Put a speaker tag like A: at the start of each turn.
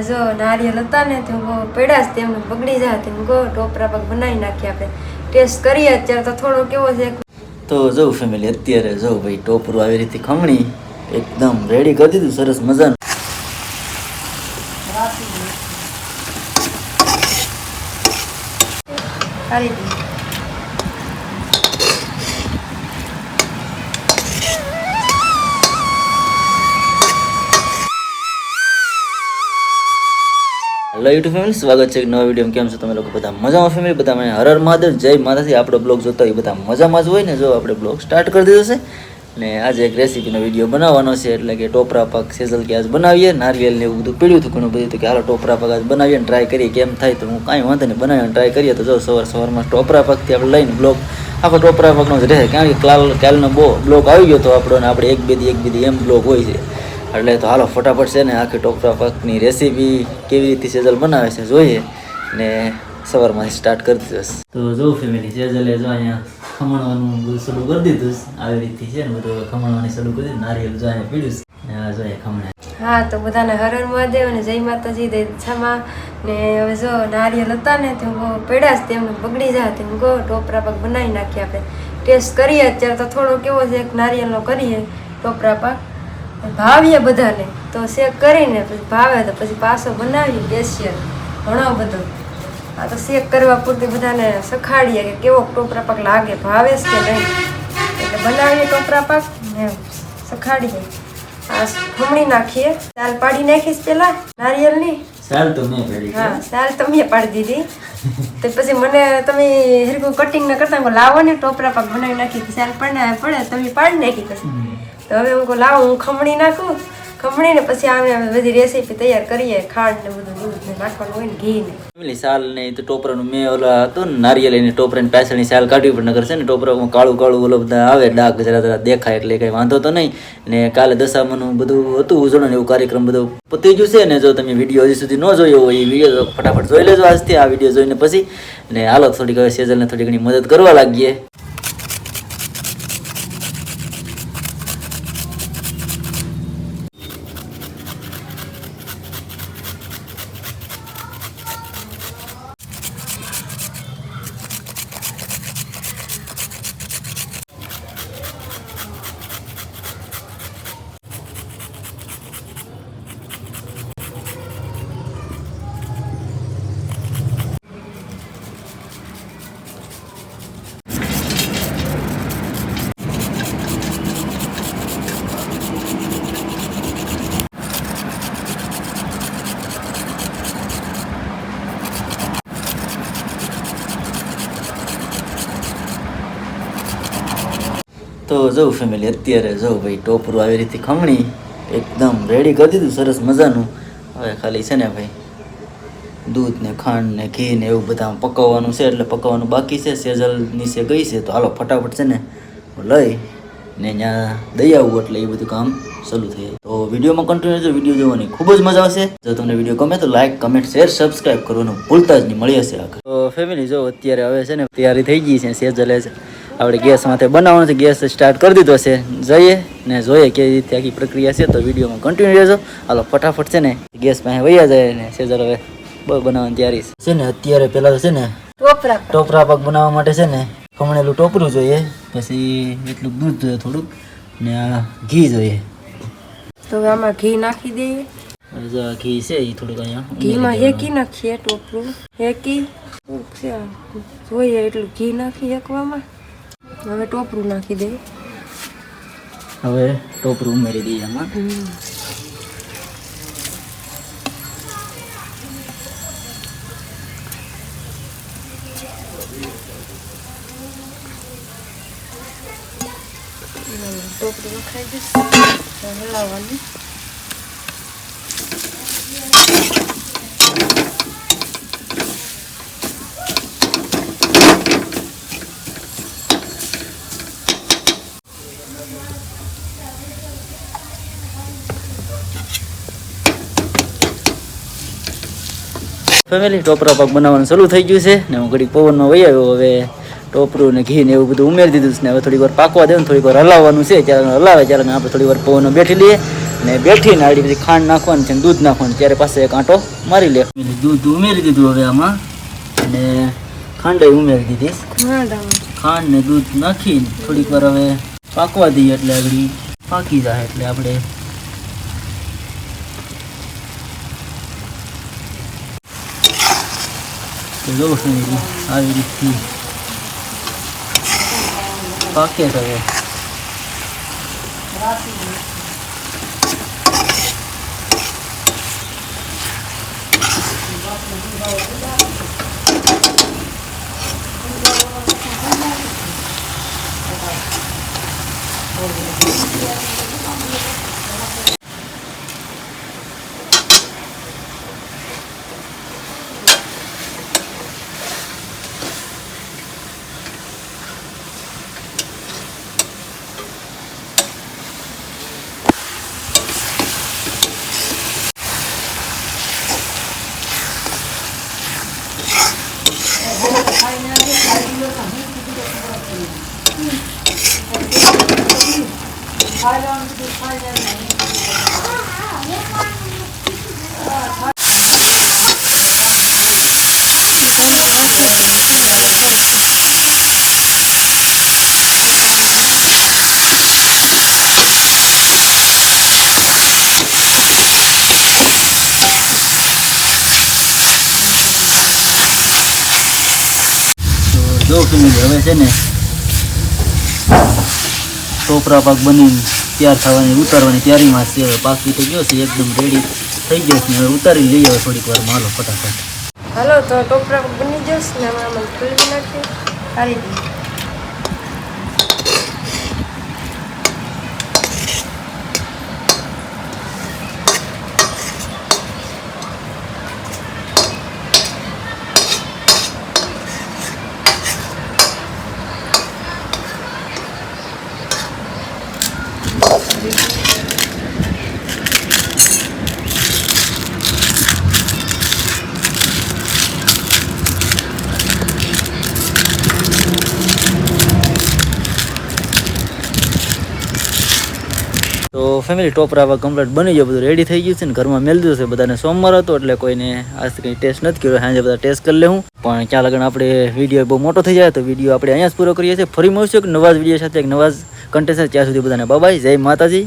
A: જો નારિયેલ હતા ને તો પડ્યા જ તેમને બગડી જાય તેમ ટોપરા પાક બનાવી નાખીએ આપણે ટેસ્ટ કરીએ અત્યારે તો થોડો કેવો છે
B: તો જો ફેમિલી અત્યારે જો ભાઈ ટોપરું આવી રીતે ખમણી એકદમ રેડી કરી દીધું સરસ મજાનું
A: કાઢી દીધું
B: હેલો યુટ્યુબ ફેમિલી સ્વાગત છે એક નવા વિડીયો કેમ છો તમે લોકો બધા મજામાં ફેમિલી બધા મને હર હર મહાદેવ જય માતાજી આપણો બ્લોગ જોતા હોય બધા મજામાં જ હોય ને જો આપણે બ્લોગ સ્ટાર્ટ કરી દીધો છે ને આજે એક રેસીપીનો વિડીયો બનાવવાનો છે એટલે કે ટોપરા પાક સેજલ કે આજ બનાવીએ નારિયેલ ને એવું બધું પીડ્યું હતું ઘણું બધું કે હાલો ટોપરા પાક આજ બનાવીએ ને ટ્રાય કરીએ કેમ થાય તો હું કાંઈ વાંધો નહીં બનાવીને ટ્રાય કરીએ તો જો સવારમાં ટોપરા પાકથી આપણે લઈને બ્લોગ આખો ટોપરા પાકનો જ રહે કારણ કે કાલનો બ્લોગ આવી ગયો તો આપણો ને આપણે એક બે એમ બ્લોગ હોય છે એટલે તો હાલો ફટાફટ છે ને આખી ટોપરા પાકની રેસીપી કેવી રીતે સેજલ બનાવે છે જોઈએ ને સવારમાંથી સ્ટાર્ટ કરી દીધું તો જો ફેમિલી સેજલે જો અહીંયા ખમણવાનું બધું શરૂ કરી દીધું આવી રીતે છે ને બધું ખમણવાની શરૂ કરી દીધું નારિયેલ જો અહીંયા પીડ્યું ને આ જોઈએ ખમણે
A: હા તો બધાને હર હર મહાદેવ અને જય માતાજી દે છામાં ને હવે જો નારિયેલ હતા ને તો પડ્યા જ તેમને બગડી જાય તેમ ટોપરા પાક બનાવી નાખીએ આપણે ટેસ્ટ કરીએ અત્યારે તો થોડો કેવો છે એક નારિયેલનો કરીએ ટોપરા પાક ભાવીએ બધાને તો શેક કરીને પછી ભાવે તો પછી પાછો બનાવીએ બેસીએ ઘણો બધો આ તો શેક કરવા પૂરતી બધાને સખાડીએ કે કેવો ટોપરા પાક લાગે ભાવે છે કે નહીં એટલે બનાવીએ ટોપરા પાક ને સખાડીએ આ ખમણી નાખીએ સાલ પાડી નાખીશ પેલા નારિયેલની
B: સાલ તો મેં પાડી
A: હા સાલ તો મેં પાડી દીધી તો પછી મને તમે હરકું કટિંગ ન કરતા લાવો ને ટોપરા પાક બનાવી નાખી સાલ પડે તમે પાડી નાખી પછી તો હવે હું લાવો હું ખમણી નાખું ખમણીને પછી આને બધી રેસીપી તૈયાર કરીએ ખાંડ ને બધું દૂધ ને નાખવાનું હોય ને ઘી ને
B: સાલ ને તો ટોપરાનું મેં ઓલા હતું ને નારિયેલ ની ટોપરાની પાછળની સાલ કાઢવી પણ નગર છે ને ટોપરામાં કાળું ઓલો બધા આવે ડાઘ જરા દેખાય એટલે કઈ વાંધો તો નહીં ને કાલે દશામાનું બધું હતું ઉજવણ એવું કાર્યક્રમ બધું પતી ગયું છે ને જો તમે વિડીયો હજી સુધી ન જોયો હોય એ વિડીયો ફટાફટ જોઈ લેજો આજથી આ વિડીયો જોઈને પછી ને હાલો થોડીક હવે સેજલને થોડી ઘણી મદદ કરવા લાગીએ તો જો ફેમિલી અત્યારે જો ભાઈ ટોપરું આવી રીતે ખમણી એકદમ રેડી કરી દીધું સરસ મજાનું હવે ખાલી છે ને ભાઈ દૂધ ને ખાંડ ને ઘી ને એવું બધા પકાવવાનું છે એટલે પકાવવાનું બાકી છે સેજલ નીચે ગઈ છે તો હાલો ફટાફટ છે ને લઈ ને ત્યાં દઈ આવવું એટલે એ બધું કામ ચાલુ થઈ જાય તો વિડીયોમાં કન્ટિન્યુ રહેજો વિડીયો જોવાની ખૂબ જ મજા આવશે જો તમને વિડીયો ગમે તો લાઈક કમેન્ટ શેર સબસ્ક્રાઈબ કરવાનું ભૂલતા જ નહીં મળી હશે આગળ તો ફેમિલી જો અત્યારે હવે છે ને તૈયારી થઈ ગઈ છે સેજલે આપણે ગેસ માથે બનાવવાનું છે ગેસ સ્ટાર્ટ કરી દીધો છે જઈએ ને જોઈએ કેવી રીતે આખી પ્રક્રિયા છે તો વિડીયોમાં કન્ટિન્યુ રહેજો હાલો ફટાફટ છે ને ગેસ પાસે વૈયા જાય ને સેજલ હવે બનાવવાની તૈયારી છે ને અત્યારે પેલા છે ને ટોપરા પાક બનાવવા માટે છે ને ખમણેલું ટોપરું જોઈએ પછી એટલું દૂધ જોઈએ થોડુંક ને આ ઘી જોઈએ
A: તો આમાં ઘી નાખી દઈએ
B: ઘી છે એ થોડુંક અહીંયા
A: ઘીમાં હેકી નાખીએ ટોપરું હેકી જોઈએ એટલું ઘી નાખી હેકવામાં હવે ટોપરું નાખી દઈએ
B: હવે ટોપરું ઉમેરી દઈએ આમાં
A: ટોપરું નખાઈ દઈશ હલાવવાનું
B: ફેમિલી ટોપરા પાક બનાવવાનું ચાલુ થઈ ગયું છે ને હું ઘડીક પવનમાં વહી આવ્યો હવે ટોપરું ને ઘી ને એવું બધું ઉમેરી દીધું છે ને હવે થોડીક વાર પાકવા દે ને થોડીક વાર હલાવવાનું છે ત્યારે હલાવે ત્યારે આપણે થોડી વાર પવનમાં બેઠી લઈએ ને બેઠીને આડી પછી ખાંડ નાખવાની છે, દૂધ નાખવાનું, ત્યારે પાસે એક આંટો મારી લે. દૂધ ઉમેરી દીધું હવે આમાં, અને ખાંડ ઉમેરી દીધી. ખાંડ ને દૂધ નાખીને થોડીક વાર હવે પાકવા દઈએ, એટલે આગળ પાકી જાય. એટલે આપણે આવી રીતથી પાકે છે હવે. જો ફેમિલી હવે છે ને ટોપરા પાક બનીને તૈયાર થવાની ઉતારવાની તૈયારીમાં છે. હવે પાકી તો ગયો છે, એકદમ રેડી થઈ ગયો છે. હવે ઉતારી લઈએ હવે થોડીક વાર હાલો ફટાફટ.
A: હાલો તો ટોપરા પાક બની જશે ને આમાં ફૂલવી નાખીએ, કાઢી દઈએ.
B: તો ફેમિલી ટોપરા હવે કમ્પ્લીટ બની ગયો, બધું રેડી થઈ ગયું છે ને ઘરમાં મેળ દીધું છે. બધાને સોમવાર હતો એટલે કોઈને આજ કંઈ ટેસ્ટ નથી કર્યો. સાંજે બધા ટેસ્ટ કરી લેવું. પણ ક્યાં લગન આપણે વિડીયો બહુ મોટો થઈ જાય તો વિડીયો આપણે અહીંયા જ પૂરો કરીએ છીએ. ફરી મળશું એક નવા જ વિડીયો સાથે, એક નવા જ કન્ટેન્ટ સાથે. ત્યાં સુધી બધાને બાય બાય, જય માતાજી.